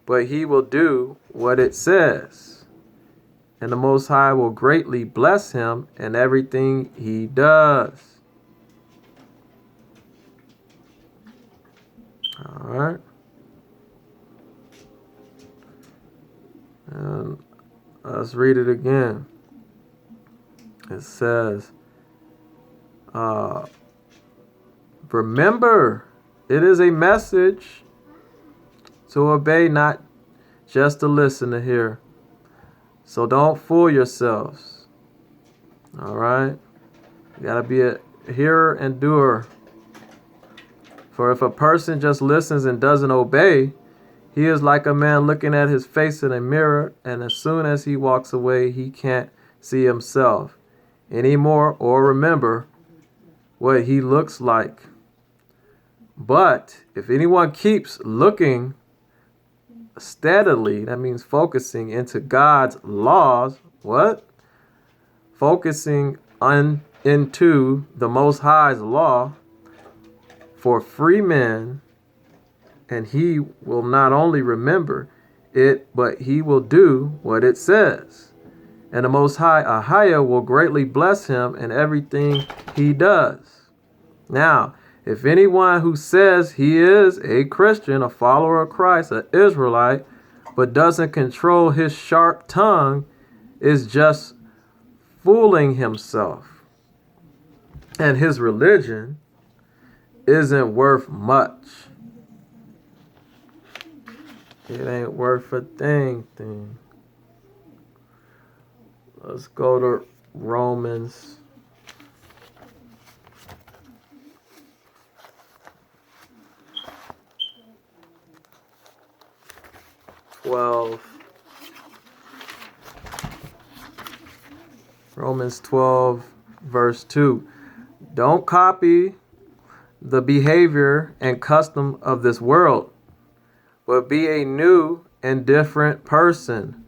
but he will do what it says. And the Most High will greatly bless him in everything he does. All right. And let's read it again. It says, remember, it is a message to obey, not just to listen to hear. So don't fool yourselves. All right? You got to be a hearer and doer. For if a person just listens and doesn't obey, he is like a man looking at his face in a mirror, and as soon as he walks away, he can't see himself anymore or remember what he looks like. But if anyone keeps looking steadily, that means focusing into God's laws, what? Focusing into the Most High's law for free men, and he will not only remember it, but he will do what it says. And the Most High, Ahia, will greatly bless him in everything he does. Now, if anyone who says he is a Christian, a follower of Christ, an Israelite, but doesn't control his sharp tongue, is just fooling himself. And his religion isn't worth much. It ain't worth a thing. Let's go to Romans. Romans 12, verse 2. Don't copy the behavior and custom of this world, but be a new and different person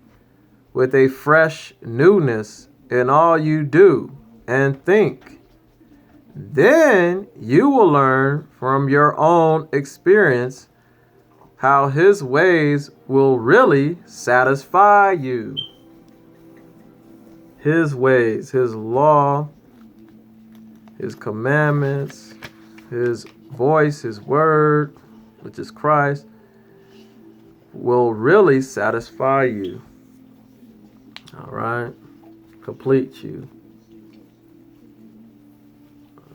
with a fresh newness in all you do and think. Then you will learn from your own experience how his ways will really satisfy you. His ways, his law, his commandments, his voice, his word, which is Christ, will really satisfy you. All right? Complete you.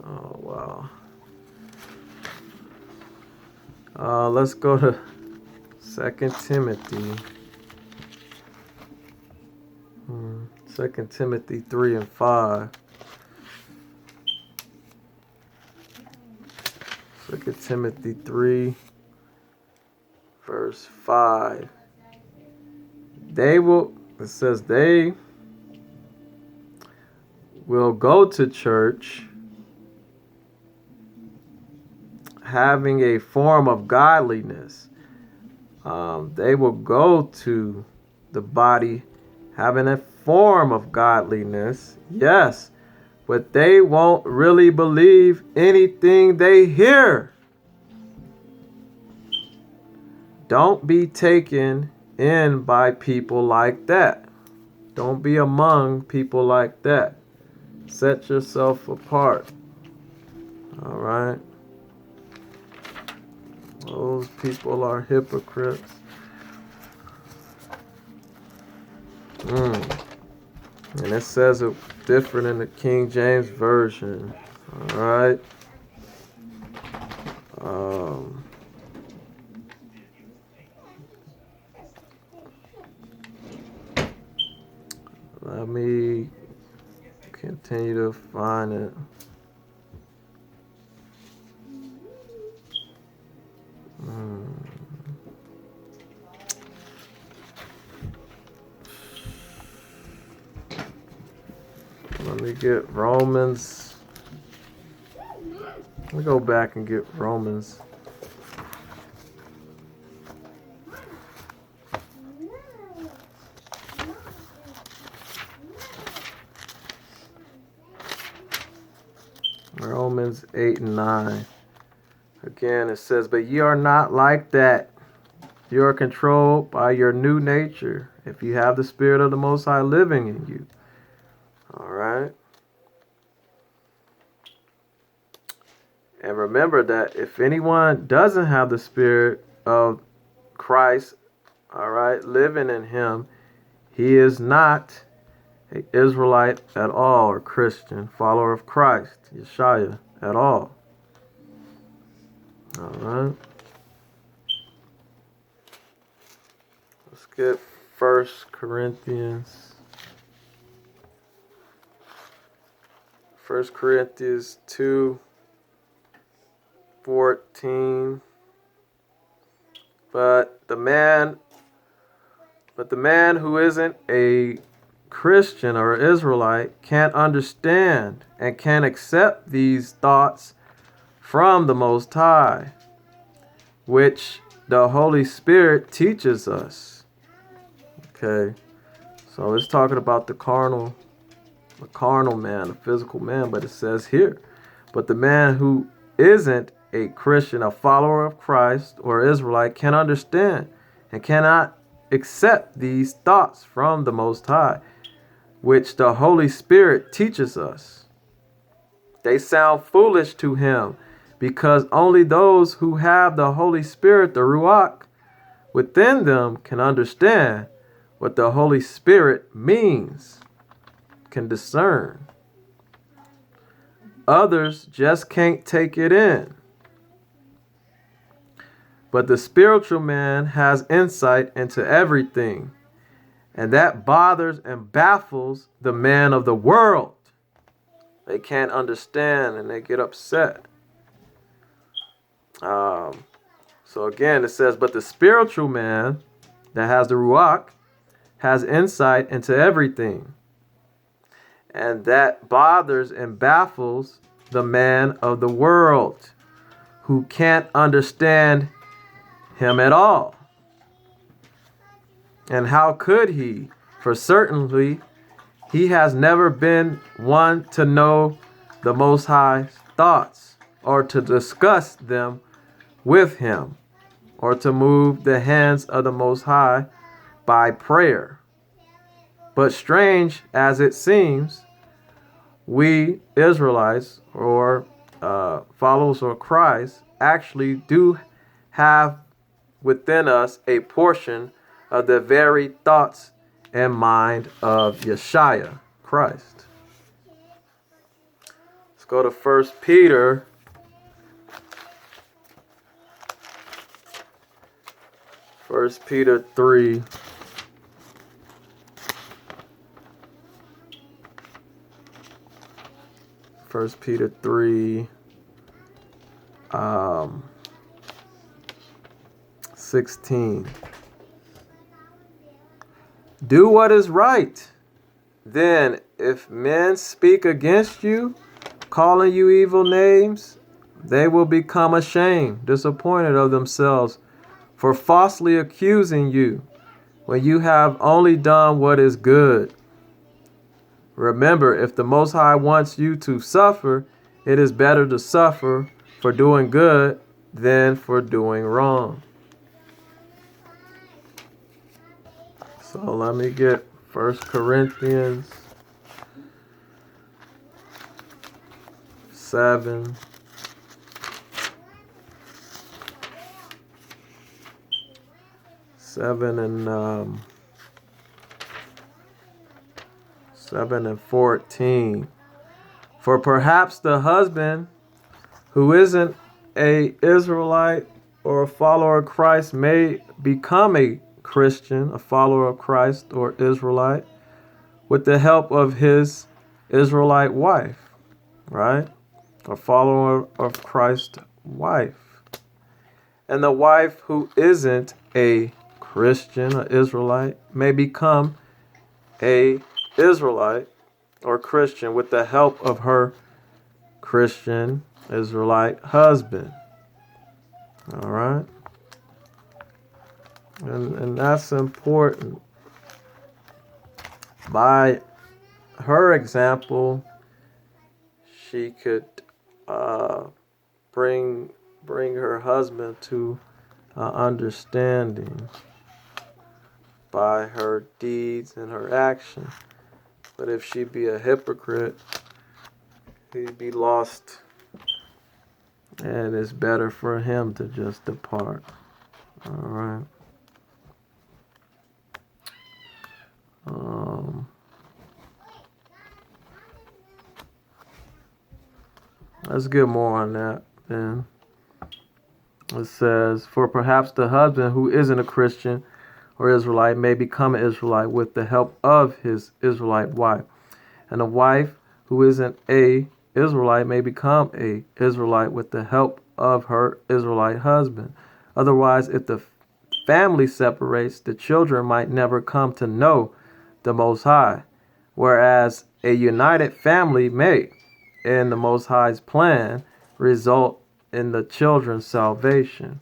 Oh, wow. Let's go to 2 Timothy. 2 Timothy 3 and 5. 2 Timothy 3, verse 5. They will go to church having a form of godliness. They will go to the body having a form of godliness, yes, but they won't really believe anything they hear. Don't be taken in by people like that. Don't be among people like that. Set yourself apart. All right? Those people are hypocrites. And it says it different in the King James Version. All right. Let me continue to find it. Let me get Romans. Let me go back and get Romans. Romans 8 and 9. Again, it says, but ye are not like that. you are controlled by your new nature if you have the Spirit of the Most High living in you. All right. And remember that if anyone doesn't have the Spirit of Christ, all right, living in him, he is not an Israelite at all, or Christian, follower of Christ, Yeshua, at all. All right. Let's get 1 Corinthians. 1 Corinthians 2:14. But the man who isn't a Christian or Israelite can't understand and can't accept these thoughts from the Most High, which the Holy Spirit teaches us. Okay, so it's talking about the carnal man, the physical man, but it says here, but the man who isn't a Christian, a follower of Christ or Israelite, can understand and cannot accept these thoughts from the Most High, which the Holy Spirit teaches us. They sound foolish to him, because only those who have the Holy Spirit, the Ruach, within them can understand what the Holy Spirit means, can discern. Others just can't take it in. But the spiritual man has insight into everything, and that bothers and baffles the man of the world. They can't understand and they get upset. So again, it says, but the spiritual man that has the Ruach has insight into everything, and that bothers and baffles the man of the world, who can't understand him at all. And how could he? For certainly he has never been one to know the Most High's thoughts, or to discuss them with him, or to move the hands of the Most High by prayer. But strange as it seems, we Israelites, or followers of Christ, actually do have within us a portion of the very thoughts and mind of Yeshua, Christ. Let's go to 1 Peter. 1 Peter 3. 1 Peter 3, 16. Do what is right. Then, if men speak against you, calling you evil names, they will become ashamed, disappointed of themselves for falsely accusing you, when you have only done what is good. Remember, if the Most High wants you to suffer, it is better to suffer for doing good than for doing wrong. So let me get 1 Corinthians 7. 7 and 14. For perhaps the husband who isn't a Israelite or a follower of Christ may become a Christian, a follower of Christ or Israelite, with the help of his Israelite wife, right? A follower of Christ's wife. And the wife who isn't a Christian or Israelite may become a Israelite or Christian with the help of her Christian Israelite husband. All right. And that's important. By her example, she could bring her husband to understanding by her deeds and her action. But if she be a hypocrite, he'd be lost, and it's better for him to just depart. All right. Let's get more on that then. It says, for perhaps the husband who isn't a Christian or Israelite may become an Israelite with the help of his Israelite wife. And a wife who isn't a Israelite may become a Israelite with the help of her Israelite husband. Otherwise, if the family separates, the children might never come to know the Most High, whereas a united family may, in the Most High's plan, result in the children's salvation.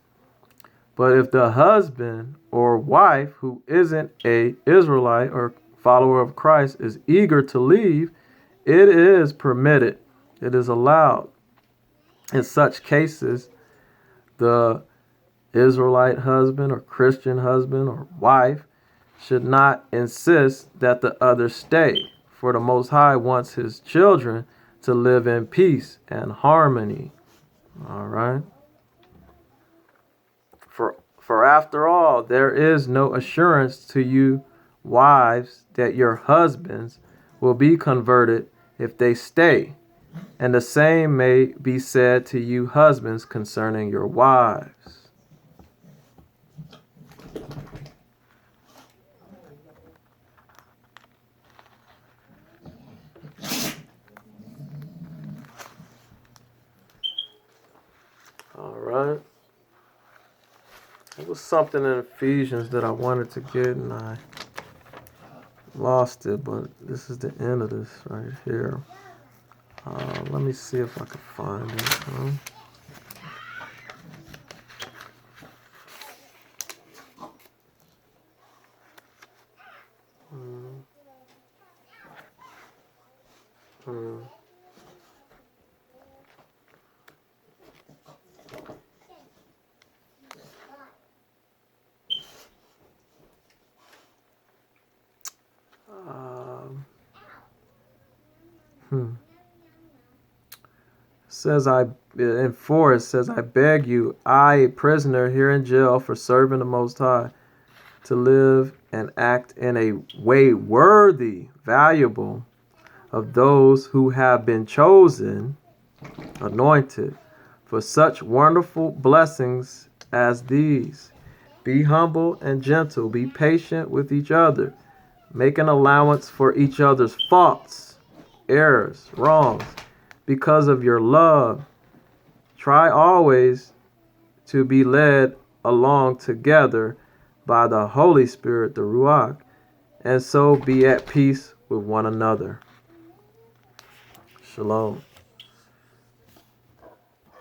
But if the husband or wife who isn't a Israelite or follower of Christ is eager to leave, it is permitted, it is allowed. In such cases, the Israelite husband or Christian husband or wife should not insist that the other stay, for the Most High wants his children to live in peace and harmony. All right. For after all, there is no assurance to you, wives, that your husbands will be converted if they stay. And the same may be said to you, husbands, concerning your wives. All right. It was something in Ephesians that I wanted to get and I lost it, but this is the end of this right here. Let me see if I can find it. Says in 4 it says, I beg you, I, a prisoner here in jail for serving the Most High, to live and act in a way worthy, valuable of those who have been chosen, anointed, for such wonderful blessings as these. Be humble and gentle, be patient with each other, make an allowance for each other's faults, errors, wrongs, because of your love. Try always to be led along together by the Holy Spirit, the Ruach, and so be at peace with one another. Shalom.